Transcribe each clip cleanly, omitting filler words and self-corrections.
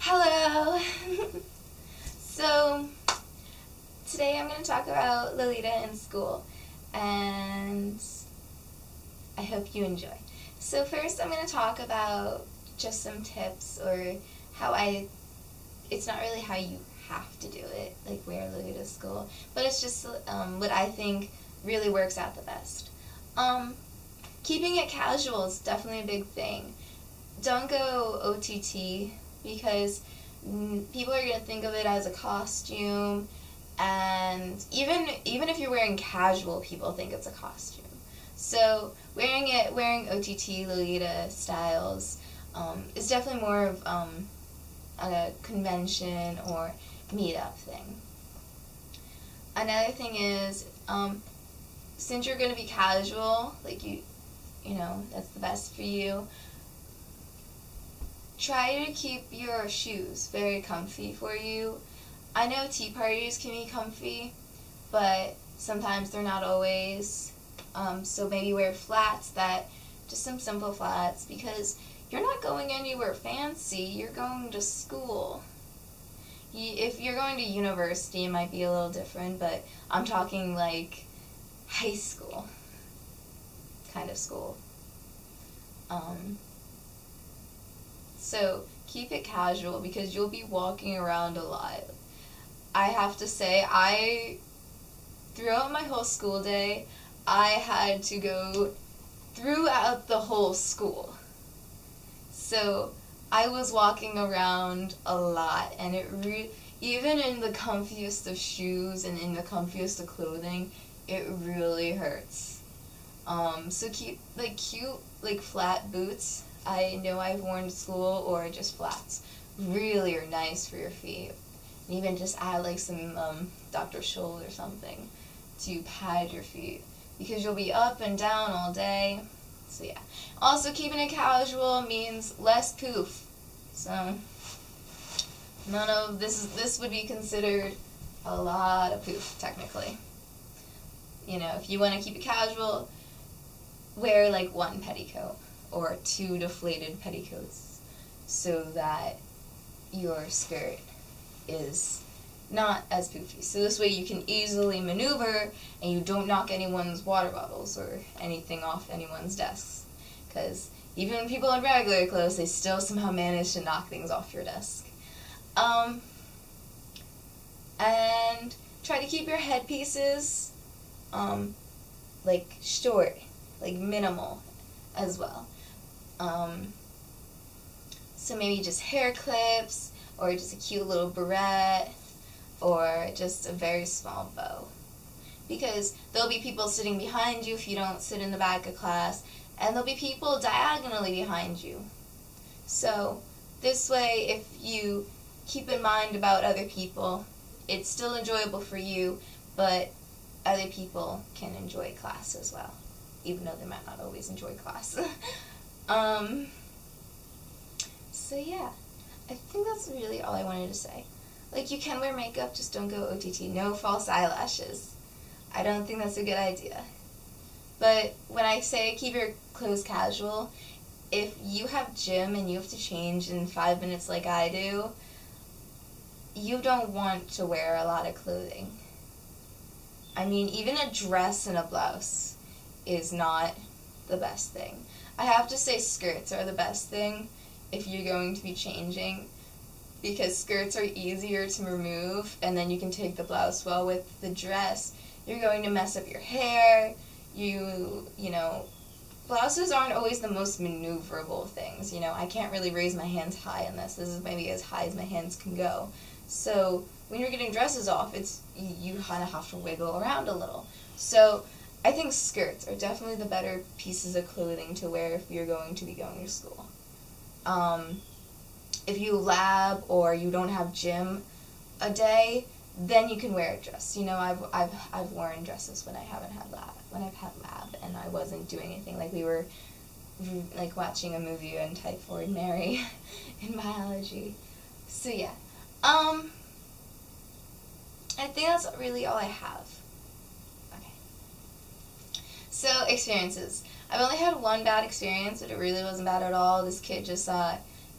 Hello! So, today I'm going to talk about Lolita in school, and I hope you enjoy. So first I'm going to talk about just some tips, or it's not really how you have to do it, like wear Lolita to school, but it's just what I think really works out the best. Keeping it casual is definitely a big thing. Don't go OTT, because people are going to think of it as a costume, and even if you're wearing casual, people think it's a costume. So wearing OTT Lolita styles is definitely more of a convention or meetup thing. Another thing is, since you're going to be casual, like you know, that's the best for you, try to keep your shoes very comfy for you. I know tea parties can be comfy, but sometimes they're not always. So maybe wear flats, just some simple flats, because you're not going anywhere fancy, you're going to school. If you're going to university, it might be a little different, but I'm talking like high school kind of school. So keep it casual, because you'll be walking around a lot. I have to say, throughout my whole school day, I had to go throughout the whole school. So I was walking around a lot, and even in the comfiest of shoes and in the comfiest of clothing, it really hurts. So keep cute flat boots. I know I've worn to school, or just flats. Really are nice for your feet. And even just add like some Dr. Scholl or something to pad your feet, because you'll be up and down all day. So yeah. Also, keeping it casual means less poof. So none of this would be considered a lot of poof, technically. You know, if you want to keep it casual, wear like one petticoat or 2 deflated petticoats, so that your skirt is not as poofy. So this way you can easily maneuver, and you don't knock anyone's water bottles or anything off anyone's desks. Because even when people in regular clothes, they still somehow manage to knock things off your desk. And try to keep your headpieces like short, like minimal as well. So maybe just hair clips, or just a cute little barrette, or just a very small bow. Because there'll be people sitting behind you if you don't sit in the back of class, and there'll be people diagonally behind you. So this way, if you keep in mind about other people, it's still enjoyable for you, but other people can enjoy class as well, even though they might not always enjoy class. So yeah, I think that's really all I wanted to say. Like, you can wear makeup, just don't go OTT. No false eyelashes. I don't think that's a good idea. But when I say keep your clothes casual, if you have gym and you have to change in 5 minutes like I do, you don't want to wear a lot of clothing. I mean, even a dress and a blouse is not the best thing. I have to say skirts are the best thing if you're going to be changing, because skirts are easier to remove, and then you can take the blouse. Well, with the dress, you're going to mess up your hair. You know, blouses aren't always the most maneuverable things. You know, I can't really raise my hands high in this. This is maybe as high as my hands can go. So when you're getting dresses off, you kind of have to wiggle around a little. So I think skirts are definitely the better pieces of clothing to wear if you're going to be going to school. If you lab or you don't have gym a day, then you can wear a dress. You know, I've worn dresses when I haven't had lab, and I wasn't doing anything. Like, we were like watching a movie on Typhoid Mary in biology. So yeah, I think that's really all I have. Okay. So experiences. I've only had one bad experience, but it really wasn't bad at all. This kid just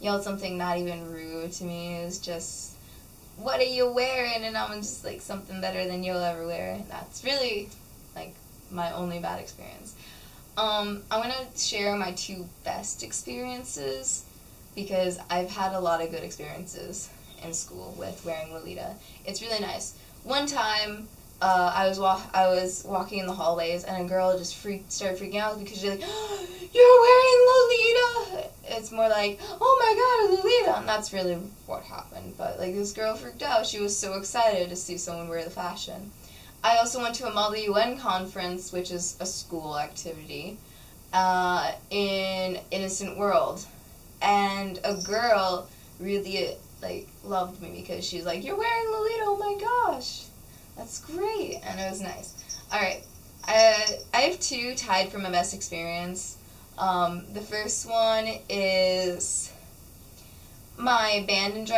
yelled something not even rude to me. It was just, what are you wearing? And I'm just like, something better than you'll ever wear. And that's really like my only bad experience. I'm going to share my 2 best experiences because I've had a lot of good experiences in school with wearing Lolita. It's really nice. One time, I was walking in the hallways and a girl just started freaking out because she's like, oh, "You're wearing Lolita!" It's more like, "Oh my God, Lolita!" And that's really what happened. But like, this girl freaked out. She was so excited to see someone wear the fashion. I also went to a Model UN conference, which is a school activity, in Innocent World, and a girl really like loved me because she's like, "You're wearing Lolita! Oh my gosh, that's great!" And it was nice. All right, I have 2 tied for my best experience. The first one is my band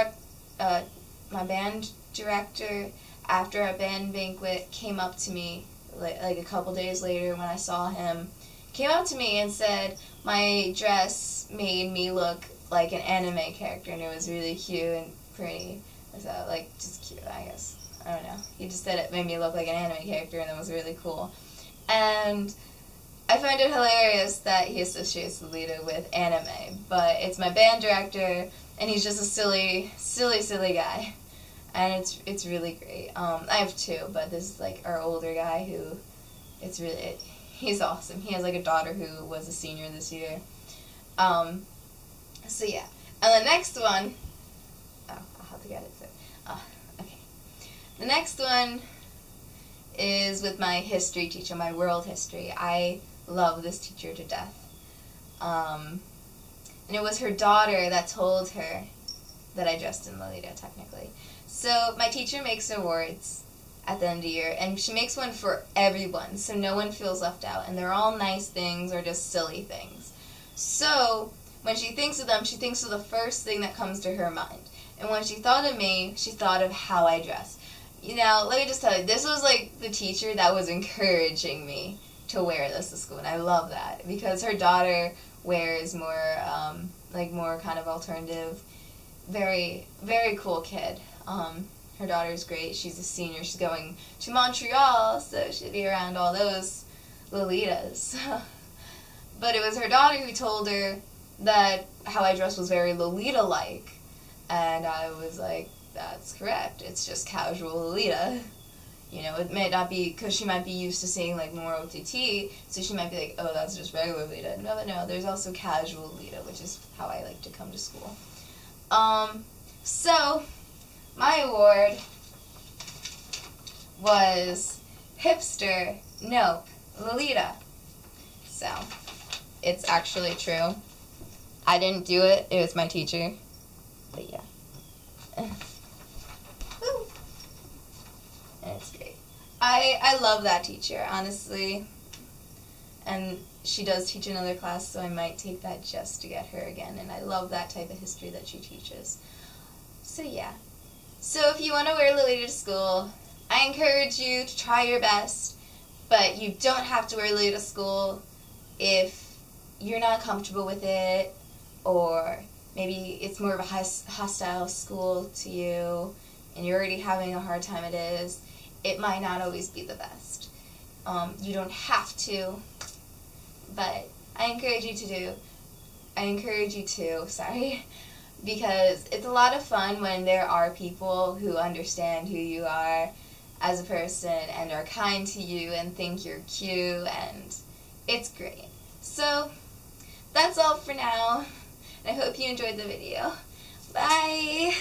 director after our band banquet came up to me like a couple days later when I saw him, came up to me and said my dress made me look like an anime character, and it was really cute and pretty. So like, just cute, I guess. I don't know. He just said it made me look like an anime character, and it was really cool. And I find it hilarious that he associates Lolita with anime, but it's my band director, and he's just a silly guy. And it's really great. I have 2, but this is like our older guy who, he's awesome. He has like a daughter who was a senior this year. So yeah. And the next one, I'll have to get it. Okay. The next one is with my history teacher, my world history. I love this teacher to death. And it was her daughter that told her that I dressed in Lolita, technically. So my teacher makes awards at the end of the year, and she makes one for everyone, so no one feels left out, and they're all nice things or just silly things. So when she thinks of them, she thinks of the first thing that comes to her mind. And when she thought of me, she thought of how I dress. You know, let me just tell you, this was like the teacher that was encouraging me to wear this to school, and I love that because her daughter wears more, more kind of alternative, very, very cool kid. Her daughter's great. She's a senior. She's going to Montreal, so she'll be around all those Lolitas. But it was her daughter who told her that how I dressed was very Lolita-like, and I was like, that's correct. It's just casual Lolita. You know, it may not be, because she might be used to seeing, like, more OTT, so she might be like, oh, that's just regular Lolita. No, there's also casual Lolita, which is how I like to come to school. So, my award was Hipster Nope Lolita. So, it's actually true. I didn't do it. It was my teacher. But yeah. Woo. And it's great. I love that teacher, honestly. And she does teach another class, so I might take that just to get her again. And I love that type of history that she teaches. So yeah. So if you want to wear Lolita to school, I encourage you to try your best. But you don't have to wear Lolita to school if you're not comfortable with it, or maybe it's more of a hostile school to you and you're already having a hard time it might not always be the best. You don't have to, but I encourage you to, because it's a lot of fun when there are people who understand who you are as a person and are kind to you and think you're cute, and it's great. So, that's all for now. I hope you enjoyed the video. Bye!